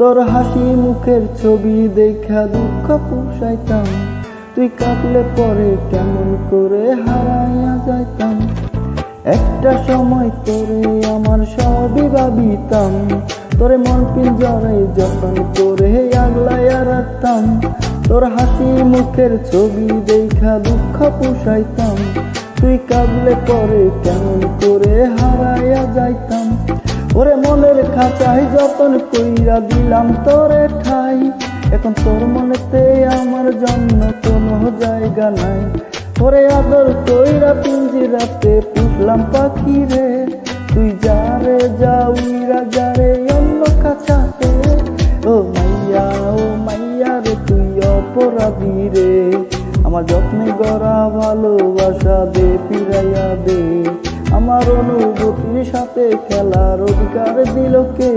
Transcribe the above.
তোর হাসি মুখের ছবি দেখা দুঃখ পুষাইতাম, তুই কাঁদলে পরে কেমন করে হারাইয়া যাইতাম। একটা সময় তোরে আমার সবই ভাবিতাম, তোরে মন পিঞ্জরে যতন করে আগলাইয়া রাখতাম। তোর হাসি মুখের ছবি দেখা দুঃখ পুষাইতাম, তুই কাঁদলে পরে কেমন করে হারাইয়া যাইতাম। ওরে মনের খাঁচায় যতন কইরা দিলাম তোরে ঠাই, এখন তোর মনেতে আমার জন্য কোনো জায়গা নাই। ওরে আদর কইরা পিঞ্জিরাতে পুষলাম পাখি রে, তুই যারে যা উইরা যারে অন্য খাঁচাতে। ও মাইয়া রে তুই অপরাধী রে, আমার যত্নে গড়া ভালোবাসা দে ফিরাইয়া দে। আমার অনুভূতির সাথে খেলার অধিকার দিল কে?